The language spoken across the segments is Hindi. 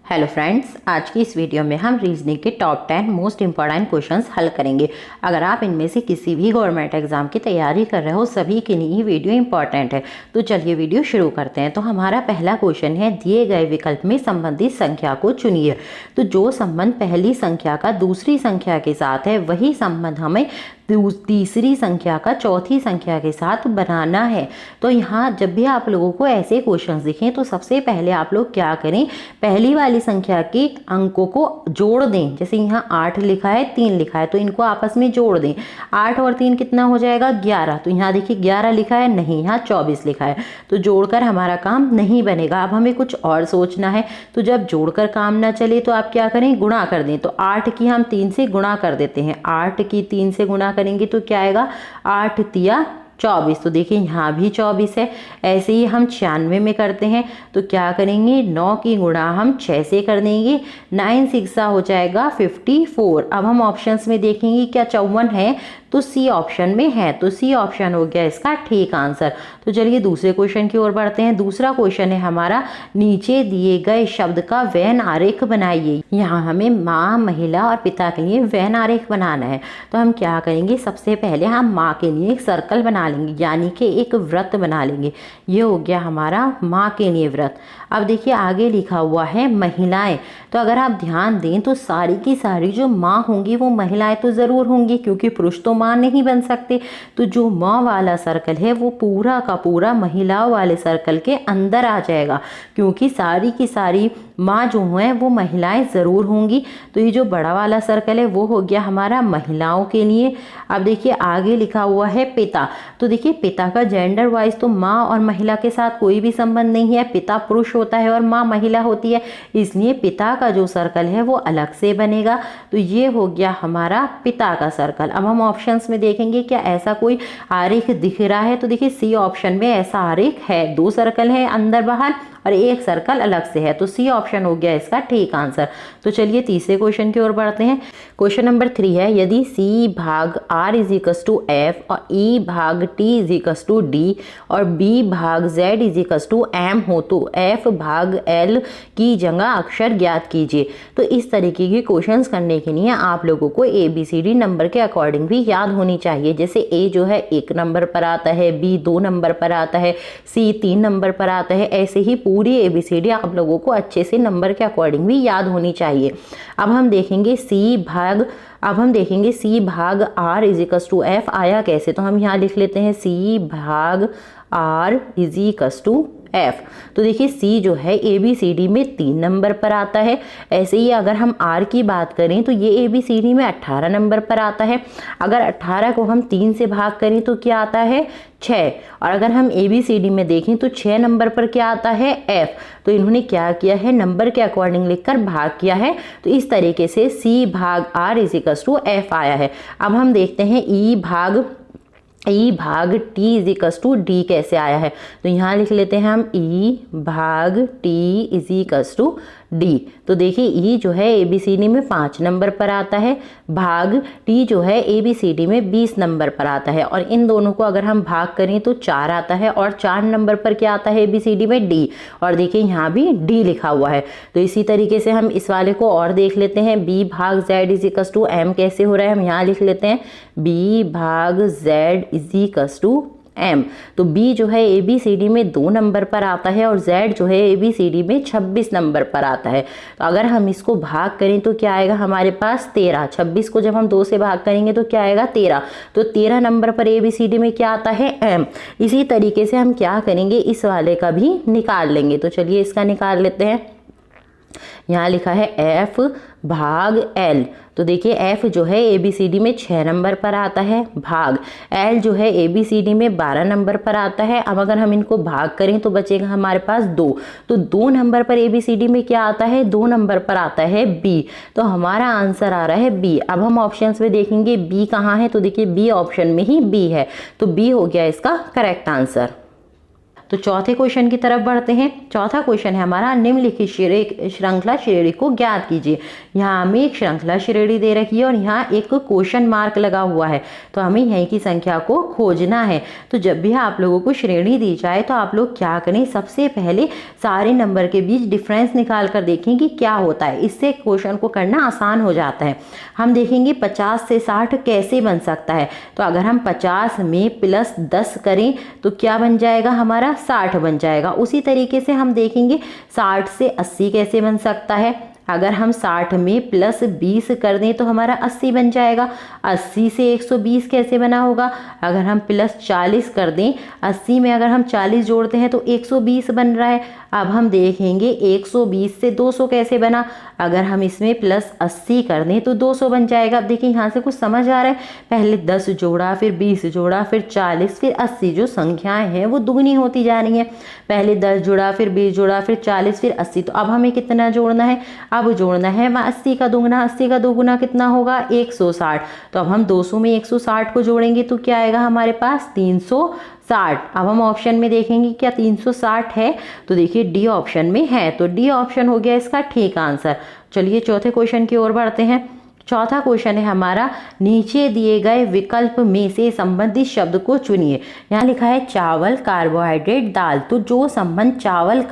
हेलो फ्रेंड्स, आज की इस वीडियो में हम रीजनिंग के टॉप 10 मोस्ट इंपॉर्टेंट क्वेश्चंस हल करेंगे। अगर आप इनमें से किसी भी गवर्नमेंट एग्जाम की तैयारी कर रहे हो, सभी के लिए वीडियो इंपॉर्टेंट है। तो चलिए वीडियो शुरू करते हैं। तो हमारा पहला क्वेश्चन है, दिए गए विकल्प में संबंधित संख्या को चुनिए। तो जो संबंध पहली संख्या का दूसरी संख्या के साथ है, वही संबंध हमें तीसरी संख्या का चौथी संख्या के साथ बनाना है। तो यहाँ जब भी आप लोगों को ऐसे क्वेश्चंस दिखें तो सबसे पहले आप लोग क्या करें, पहली वाली संख्या के अंकों को जोड़ दें। जैसे यहाँ 8 लिखा है, 3 लिखा है, तो इनको आपस में जोड़ दें। 8 और 3 कितना हो जाएगा, 11। तो यहाँ देखिए 11 लिखा है, नहीं, यहाँ 24 लिखा है। तो जोड़कर हमारा काम नहीं बनेगा, अब हमें कुछ और सोचना है। तो जब जोड़कर काम ना चले तो आप क्या करें, गुणा कर दें। तो 8 की हम 3 से गुणा कर देते हैं। 8 की 3 से गुणा करेंगे तो क्या आएगा, 8 तिया 24। तो देखिए यहाँ भी 24 है। ऐसे ही हम 96 में करते हैं। तो क्या करेंगे, 9 की गुणा हम 6 से कर देंगे। 9 6 हो जाएगा 54। अब हम ऑप्शंस में देखेंगे क्या 54 है, तो सी ऑप्शन में है। तो सी ऑप्शन हो गया इसका ठीक आंसर। तो चलिए दूसरे क्वेश्चन की ओर बढ़ते हैं। दूसरा क्वेश्चन है हमारा, नीचे दिए गए शब्द का वेन आरेख बनाइए। यहाँ हमें माँ, महिला और पिता के लिए वेन आरेख बनाना है। तो हम क्या करेंगे, सबसे पहले हम माँ के लिए एक सर्कल बना लेंगे, यानी कि एक व्रत बना लेंगे। ये हो गया हमारा माँ के लिए व्रत। अब देखिए आगे लिखा हुआ है महिलाएं। तो अगर आप ध्यान दें तो सारी की सारी जो माँ होंगी वो महिलाएं तो ज़रूर होंगी, क्योंकि पुरुष तो माँ नहीं बन सकते। तो जो माँ वाला सर्कल है वो पूरा का पूरा महिलाओं वाले सर्कल के अंदर आ जाएगा, क्योंकि सारी की सारी माँ जो हैं वो महिलाएं ज़रूर होंगी। तो ये जो बड़ा वाला सर्कल है वो हो गया हमारा महिलाओं के लिए। अब देखिए आगे लिखा हुआ है पिता। तो देखिए पिता का जेंडर वाइज तो माँ और महिला के साथ कोई भी संबंध नहीं है। पिता पुरुष होता है और माँ महिला होती है, इसलिए पिता का जो सर्कल है वो अलग से बनेगा। तो ये हो गया हमारा पिता का सर्कल। अब हम ऑप्शंस में देखेंगे क्या ऐसा कोई आरेख दिख रहा है। तो देखिए सी ऑप्शन में ऐसा आरेख है, 2 सर्कल है अंदर बाहर और एक सर्कल अलग से है। तो सी ऑप्शन हो गया इसका ठीक आंसर। तो चलिए तीसरे क्वेश्चन की ओर बढ़ते हैं। क्वेश्चन नंबर 3 है, यदि सी भाग R is equals to F और ई भाग T is equals to D और बी भाग Z is equals to M हो तो एफ भाग एल की जगह अक्षर ज्ञात कीजिए। तो इस तरीके के क्वेश्चंस करने के लिए आप लोगों को ABCD नंबर के अकॉर्डिंग भी याद होनी चाहिए। जैसे ए जो है 1 नंबर पर आता है, बी 2 नंबर पर आता है, सी 3 नंबर पर आता है। ऐसे ही पूरी ABCD आप लोगों को अच्छे से नंबर के अकॉर्डिंग भी याद होनी चाहिए। अब हम देखेंगे सी भाग R is equals to F आया कैसे। तो हम यहाँ लिख लेते हैं सी भाग R is equals to F. तो देखिए सी जो है ABCD में 3 नंबर पर आता है। ऐसे ही अगर हम आर की बात करें तो ये ABCD में 18 नंबर पर आता है। अगर 18 को हम 3 से भाग करें तो क्या आता है, 6। और अगर हम ABCD में देखें तो 6 नंबर पर क्या आता है, एफ। तो इन्होंने क्या किया है, नंबर के अकॉर्डिंग लिखकर भाग किया है। तो इस तरीके से सी भाग R is equals to F आया है। अब हम देखते हैं ई भाग T is equals to D कैसे आया है। तो यहाँ लिख लेते हैं हम ई भाग T is equals to D. तो देखिए ई जो है ABCD में 5 नंबर पर आता है, भाग टी जो है ABCD में 20 नंबर पर आता है। और इन दोनों को अगर हम भाग करें तो 4 आता है और 4 नंबर पर क्या आता है ABCD में, डी। और देखिए यहाँ भी डी लिखा हुआ है। तो इसी तरीके से हम इस वाले को और देख लेते हैं, बी भाग Z is equals to M कैसे हो रहा है। हम यहाँ लिख लेते हैं बी भाग Z is equals to M. तो बी जो है ABCD में 2 नंबर पर आता है और जेड जो है ABCD में 26 नंबर पर आता है। तो अगर हम इसको भाग करें तो क्या आएगा हमारे पास, 13। 26 को जब हम 2 से भाग करेंगे तो क्या आएगा, 13। तो 13 नंबर पर ABCD में क्या आता है, एम। इसी तरीके से हम क्या करेंगे, इस वाले का भी निकाल लेंगे। तो चलिए इसका निकाल लेते हैं। यहाँ लिखा है एफ भाग एल। तो देखिए एफ जो है ABCD में 6 नंबर पर आता है, भाग एल जो है ABCD में 12 नंबर पर आता है। अब अगर हम इनको भाग करें तो बचेगा हमारे पास 2। तो 2 नंबर पर ABCD में क्या आता है, 2 नंबर पर आता है बी। तो हमारा आंसर आ रहा है बी। अब हम ऑप्शंस में देखेंगे बी कहाँ है। तो देखिए बी ऑप्शन में ही बी है। तो बी हो गया इसका करेक्ट आंसर। तो चौथे क्वेश्चन की तरफ बढ़ते हैं। चौथा क्वेश्चन है हमारा, निम्नलिखित श्रृंखला श्रेणी को ज्ञात कीजिए। यहाँ हमें एक श्रृंखला श्रेणी दे रखी है और यहाँ एक क्वेश्चन मार्क लगा हुआ है, तो हमें यहीं की संख्या को खोजना है। तो जब भी आप लोगों को श्रेणी दी जाए तो आप लोग क्या करें, सबसे पहले सारे नंबर के बीच डिफरेंस निकाल कर देखें कि क्या होता है। इससे क्वेश्चन को करना आसान हो जाता है। हम देखेंगे 50 से 60 कैसे बन सकता है। तो अगर हम 50 में प्लस 10 करें तो क्या बन जाएगा, हमारा 60 बन जाएगा। उसी तरीके से हम देखेंगे 60 से 80 कैसे बन सकता है। अगर हम 60 में प्लस 20 कर दें तो हमारा 80 बन जाएगा। 80 से 120 कैसे बना होगा, अगर हम प्लस 40 कर दें, 80 में अगर हम 40 जोड़ते हैं तो 120 बन रहा है। अब हम देखेंगे 120 से 200 कैसे बना, अगर हम इसमें प्लस 80 कर दें तो 200 बन जाएगा। अब देखिए यहाँ से कुछ समझ आ रहा है, पहले 10 जोड़ा, फिर 20 जोड़ा, फिर 40, फिर 80। जो संख्याएं हैं वो दुगनी होती जा रही हैं। पहले 10 जोड़ा, फिर 20 जोड़ा, फिर 40, फिर 80। तो अब हमें कितना जोड़ना है, अब जोड़ना है 80 का दुगना। 80 का दोगुना कितना होगा, 160। तो अब हम 200 में 160 को जोड़ेंगे तो क्या आएगा हमारे पास, 360। अब हम ऑप्शन में देखेंगे क्या 360 है, तो देखिए डी ऑप्शन में है, तो डी ऑप्शन हो गया इसका ठीक आंसर। चलिए चौथे क्वेश्चन की ओर बढ़ते हैं। चौथा क्वेश्चन है हमारा, नीचे दिए गए विकल्प में से संबंधित शब्द को चुनिए। यहाँ लिखा है चावल, कार्बोहाइड्रेट, दाल। तो जो संबंध चावल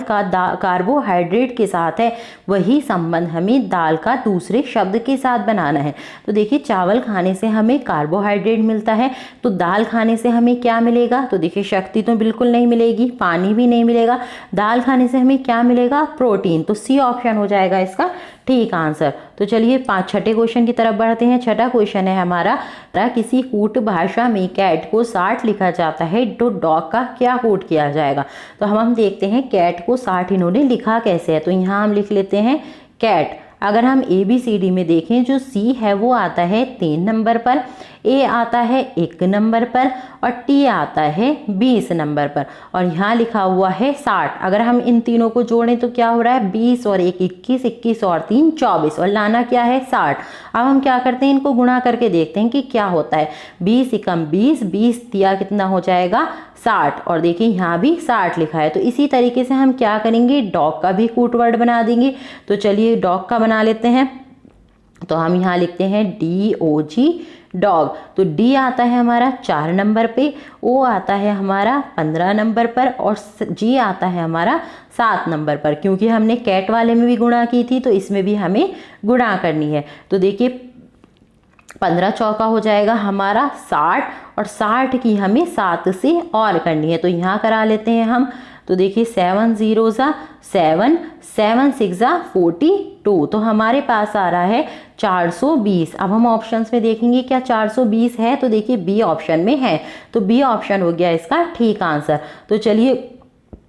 का कार्बोहाइड्रेट के साथ है वही संबंध हमें दाल का दूसरे शब्द के साथ बनाना है। तो देखिए चावल खाने से हमें कार्बोहाइड्रेट मिलता है, तो दाल खाने से हमें क्या मिलेगा, तो देखिए शक्ति तो बिल्कुल नहीं मिलेगी, पानी भी नहीं मिलेगा। दाल खाने से हमें क्या मिलेगा, प्रोटीन। तो सी ऑप्शन हो जाएगा इसका ठीक आंसर। तो चलिए छठे क्वेश्चन की तरफ बढ़ते हैं। छठा क्वेश्चन है हमारा, किसी कूट भाषा में कैट को 60 लिखा जाता है तो डॉग का क्या कूट किया जाएगा। तो हम देखते हैं कैट को 60 इन्होंने लिखा कैसे है। तो यहाँ हम लिख लेते हैं कैट। अगर हम ABCD में देखें, जो C है वो आता है 3 नंबर पर, A आता है 1 नंबर पर और T आता है 20 नंबर पर, और यहाँ लिखा हुआ है 60। अगर हम इन तीनों को जोड़ें तो क्या हो रहा है, 20 और 1 21, 21 और 3 24, और लाना क्या है 60। अब हम क्या करते हैं, इनको गुणा करके देखते हैं कि क्या होता है। 20 एकम 20, 20 दिया कितना हो जाएगा 60, और देखिए यहाँ भी 60 लिखा है। तो इसी तरीके से हम क्या करेंगे, डॉग का भी कूट वर्ड बना देंगे। तो चलिए डॉग का बना लेते हैं। तो हम यहाँ लिखते हैं DOG डॉग। तो D आता है हमारा 4 नंबर पे, O आता है हमारा 15 नंबर पर और G आता है हमारा 7 नंबर पर। क्योंकि हमने कैट वाले में भी गुणा की थी तो इसमें भी हमें गुणा करनी है। तो देखिए 15 चौका हो जाएगा हमारा 60, और 60 की हमें 7 से और करनी है। तो यहाँ करा लेते हैं हम। तो देखिए 7 0 ज़ा 7, 7 6 ज़ा 42। तो हमारे पास आ रहा है 420। अब हम ऑप्शंस में देखेंगे क्या 420 है, तो देखिए बी ऑप्शन में है, तो बी ऑप्शन हो गया इसका ठीक आंसर। तो चलिए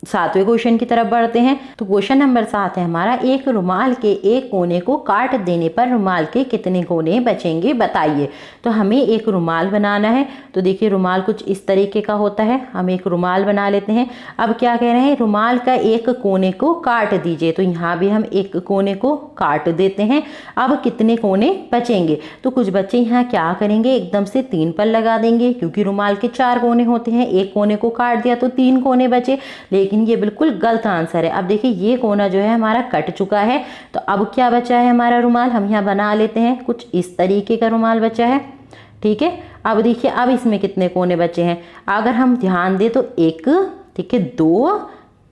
7वें क्वेश्चन की तरफ बढ़ते हैं। तो क्वेश्चन नंबर 7 है हमारा, एक रुमाल के एक कोने को काट देने पर रुमाल के कितने कोने बचेंगे बताइए। तो हमें एक रुमाल बनाना है। तो देखिए रुमाल कुछ इस तरीके का होता है। हम एक रुमाल बना लेते हैं। अब क्या कह रहे हैं, रुमाल का एक कोने को काट दीजिए। तो यहाँ भी हम एक कोने को काट देते हैं। अब कितने कोने बचेंगे, तो कुछ बच्चे यहाँ क्या करेंगे, एकदम से 3 पर लगा देंगे, क्योंकि रुमाल के 4 कोने होते हैं। एक कोने को काट दिया तो 3 कोने बचे, लेकिन ये बिल्कुल गलत आंसर है। अब देखिए ये कोना जो है हमारा कट चुका है, तो अब क्या बचा है हमारा रुमाल, हम यहाँ बना लेते हैं। कुछ इस तरीके का रुमाल बचा है, ठीक है। अब देखिए अब इसमें कितने कोने बचे हैं, अगर हम ध्यान दें तो 1, ठीक है, 2,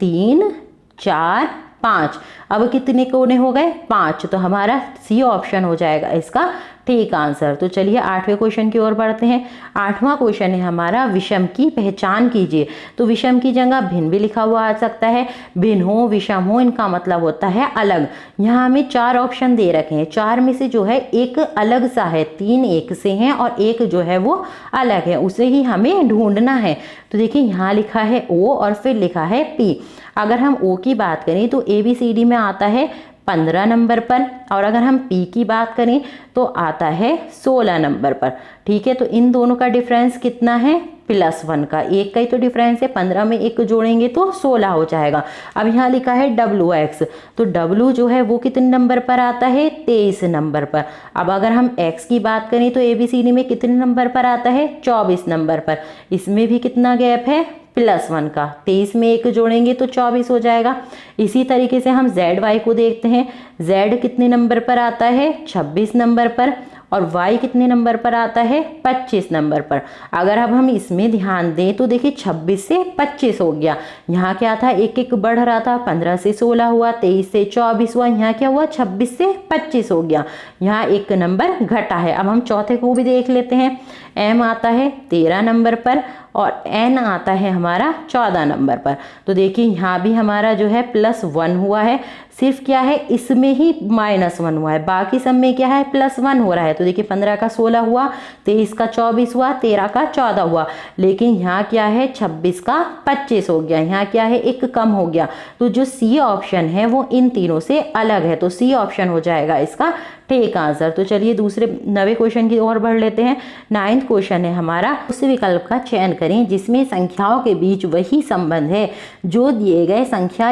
3, 4, 5। अब कितने कोने हो गए, 5। तो हमारा सी ऑप्शन हो जाएगा इसका ठीक आंसर। तो चलिए 8वें क्वेश्चन की ओर बढ़ते हैं। 8वां क्वेश्चन है हमारा, विषम की पहचान कीजिए। तो विषम की जगह भिन्न भी लिखा हुआ आ सकता है, भिन्न हो, विषम हो, इनका मतलब होता है अलग। यहाँ हमें 4 ऑप्शन दे रखे हैं, 4 में से जो है एक अलग सा है, 3 एक से हैं और एक जो है वो अलग है, उसे ही हमें ढूंढना है। तो देखिए यहाँ लिखा है O और फिर लिखा है P। अगर हम O की बात करें तो ABCD में आता है 15 नंबर पर, और अगर हम P की बात करें तो आता है 16 नंबर पर, ठीक है। तो इन दोनों का डिफरेंस कितना है, +1 का। 1 का ही तो डिफरेंस है, 15 में 1 जोड़ेंगे तो 16 हो जाएगा। अब यहाँ लिखा है WX, तो W जो है वो कितने नंबर पर आता है, 23 नंबर पर। अब अगर हम X की बात करें तो ABCD में कितने नंबर पर आता है, 24 नंबर पर। इसमें भी कितना गैप है, +1 का। 23 में 1 जोड़ेंगे तो 24 हो जाएगा। इसी तरीके से हम ZY को देखते हैं। Z कितने नंबर पर आता है, 26 नंबर पर, और Y कितने नंबर पर आता है, 25 नंबर पर। अगर अब हम इसमें ध्यान दें तो देखिए 26 से 25 हो गया। यहाँ क्या था, एक एक बढ़ रहा था, 15 से 16 हुआ, 23 से 24 हुआ, यहाँ क्या हुआ, 26 से 25 हो गया। यहाँ एक नंबर घटा है। अब हम चौथे को भी देख लेते हैं। M आता है 13 नंबर पर और N आता है हमारा 14 नंबर पर। तो देखिए यहाँ भी हमारा जो है +1 हुआ है, सिर्फ क्या है इसमें ही -1 हुआ है, बाकी सब में क्या है +1 हो रहा है। तो देखिए 15 का 16 हुआ, 23 का 24 हुआ, 13 का 14 हुआ, लेकिन यहाँ क्या है 26 का 25 हो गया। यहाँ क्या है, एक कम हो गया। तो जो C ऑप्शन है वो इन तीनों से अलग है, तो C ऑप्शन हो जाएगा इसका ठीक आंसर। तो चलिए दूसरे 9वें क्वेश्चन की ओर बढ़ लेते हैं। 9th क्वेश्चन है हमारा, उस विकल्प का चयन करें जिसमें संख्याओं के बीच वही संबंध है जो दिए गए संख्या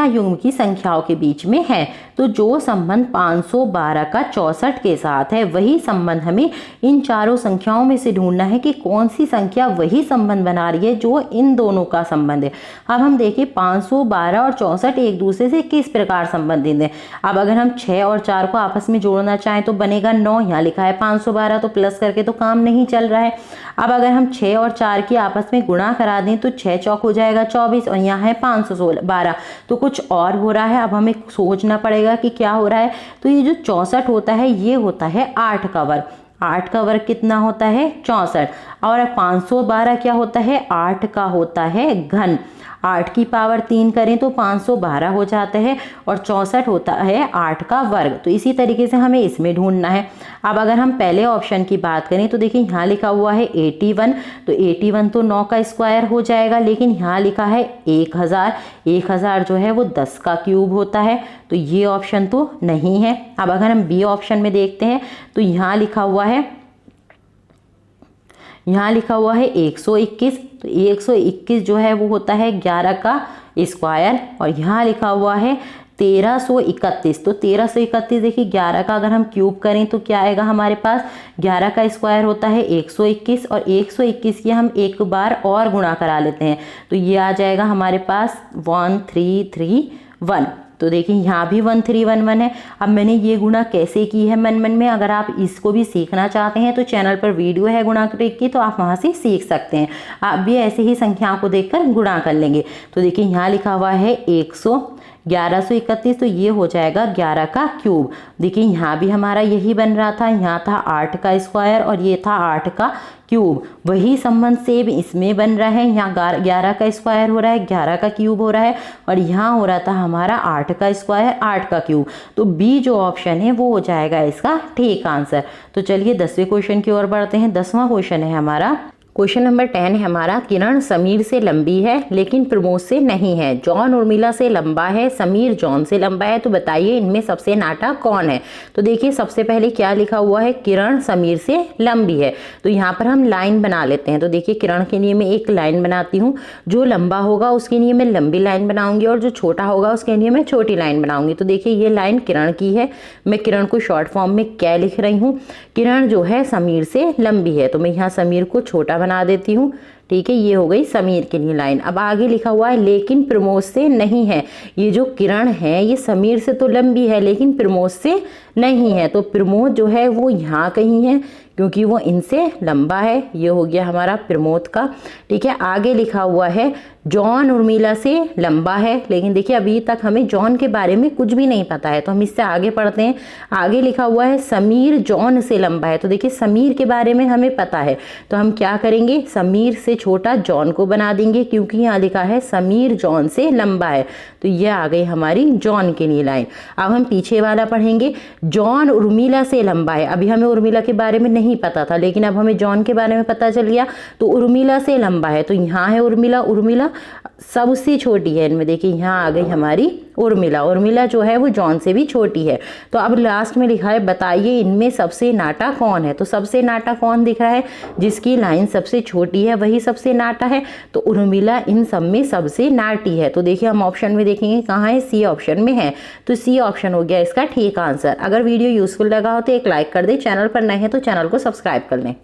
युग्म की संख्याओं के बीच में है। तो जो संबंध 512 का 64 के साथ है, वही संबंध हमें इन चारों संख्याओं में से ढूंढना है कि कौन सी संख्या वही संबंध बना रही है जो इन दोनों का संबंध है। अब हम देखिए 512 और 64 एक दूसरे से किस प्रकार संबंधित है। अब अगर हम 6 और 4 को आपस में जोड़ना चाहें तो बनेगा 9। यहाँ लिखा है 512, तो प्लस करके तो काम नहीं चल रहा है। अब अगर हम 6 और 4 की आपस में गुणा करा दें तो 6 चौक हो जाएगा 24 और यहाँ है 512, तो कुछ और हो रहा है। अब हमें सोचना पड़ेगा कि क्या हो रहा है। तो ये जो 64 होता है ये होता है 8 का वर्ग। 8 का वर्ग कितना होता है, 64। और 512 क्या होता है, 8 का होता है घन। 8 की पावर 3 करें तो 512 हो जाता है, और 64 होता है 8 का वर्ग। तो इसी तरीके से हमें इसमें ढूंढना है। अब अगर हम पहले ऑप्शन की बात करें तो देखिए यहाँ लिखा हुआ है 81, तो 81 तो 9 का स्क्वायर हो जाएगा, लेकिन यहाँ लिखा है 1000। 1000 जो है वो 10 का क्यूब होता है, तो ये ऑप्शन तो नहीं है। अब अगर हम बी ऑप्शन में देखते हैं तो यहाँ लिखा हुआ है 121, तो 121 जो है वो होता है 11 का स्क्वायर, और यहाँ लिखा हुआ है 1331। तो 1331 देखिए 11 का अगर हम क्यूब करें तो क्या आएगा हमारे पास, 11 का स्क्वायर होता है 121, और 121 की हम एक बार और गुणा करा लेते हैं तो ये आ जाएगा हमारे पास 1331। तो देखिए यहाँ भी 1311 है। अब मैंने ये गुणा कैसे की है मन में, अगर आप इसको भी सीखना चाहते हैं तो चैनल पर वीडियो है गुणा ट्रिक की, तो आप वहाँ से सीख सकते हैं। आप भी ऐसे ही संख्याओं को देखकर गुणा कर लेंगे। तो देखिए यहाँ लिखा हुआ है 1131, तो ये हो जाएगा 11 का क्यूब। देखिए यहाँ भी हमारा यही बन रहा था, यहाँ था 8 का स्क्वायर और ये था 8 का क्यूब। वही संबंध सेम इसमें बन रहा है, यहाँ 11 का स्क्वायर हो रहा है, 11 का क्यूब हो रहा है, और यहाँ हो रहा था हमारा 8 का स्क्वायर 8 का क्यूब। तो बी जो ऑप्शन है वो हो जाएगा इसका ठीक आंसर। तो चलिए 10वें क्वेश्चन की ओर बढ़ते हैं। 10वां क्वेश्चन है हमारा, क्वेश्चन नंबर 10 है हमारा, किरण समीर से लंबी है लेकिन प्रमोद से नहीं है, जॉन उर्मिला से लंबा है, समीर जॉन से लंबा है, तो बताइए इनमें सबसे नाटा कौन है। तो देखिए सबसे पहले क्या लिखा हुआ है, किरण समीर से लंबी है, तो यहाँ पर हम लाइन बना लेते हैं। तो देखिए किरण के लिए मैं एक लाइन बनाती हूँ, जो लंबा होगा उसके लिए मैं लंबी लाइन बनाऊंगी, और जो छोटा होगा उसके लिए मैं छोटी लाइन बनाऊंगी। तो देखिए ये लाइन किरण की है, मैं किरण को शॉर्ट फॉर्म में क्या लिख रही हूँ, किरण जो है समीर से लंबी है, तो मैं यहाँ समीर को छोटा बना देती हूँ। ठीक है, ये हो गई समीर के लिए लाइन। अब आगे लिखा हुआ है लेकिन प्रमोद से नहीं है। ये जो किरण है ये समीर से तो लंबी है लेकिन प्रमोद से नहीं है, तो प्रमोद जो है वो यहाँ कहीं है क्योंकि वो इनसे लंबा है। ये हो गया हमारा प्रमोद का। ठीक है, आगे लिखा हुआ है जॉन उर्मिला से लंबा है, लेकिन देखिए अभी तक हमें जॉन के बारे में कुछ भी नहीं पता है, तो हम इससे आगे पढ़ते हैं। आगे लिखा हुआ है समीर जॉन से लंबा है, तो देखिए समीर के बारे में हमें पता है, तो हम क्या करेंगे, समीर से छोटा जॉन को बना देंगे, क्योंकि यहाँ लिखा है समीर जॉन से लंबा है, तो ये आ गई हमारी जॉन के लिए लाइन। अब हम पीछे वाला पढ़ेंगे, जॉन उर्मिला से लंबा है। अभी हमें उर्मिला के बारे में नहीं नहीं पता था, लेकिन अब हमें जॉन के बारे में पता चल गया। तो उर्मिला से लंबा है, तो यहाँ है उर्मिला, उर्मिला सबसे छोटी है इनमें। देखिए यहाँ आ गई हमारी उर्मिला, उर्मिला जो है वो जॉन से भी छोटी है। तो अब लास्ट में लिखा है बताइए इनमें सबसे नाटा कौन है। तो सबसे नाटा कौन दिख रहा है, जिसकी लाइन सबसे छोटी है वही सबसे नाटा है। तो उर्मिला इन सब में सबसे नाटी है। तो देखिए हम ऑप्शन में देखेंगे कहाँ है, सी ऑप्शन में है। तो सी ऑप्शन हो गया इसका ठीक आंसर। अगर वीडियो यूजफुल लगा हो तो एक लाइक कर दे, चैनल पर नए हैं तो चैनल को सब्सक्राइब कर लें।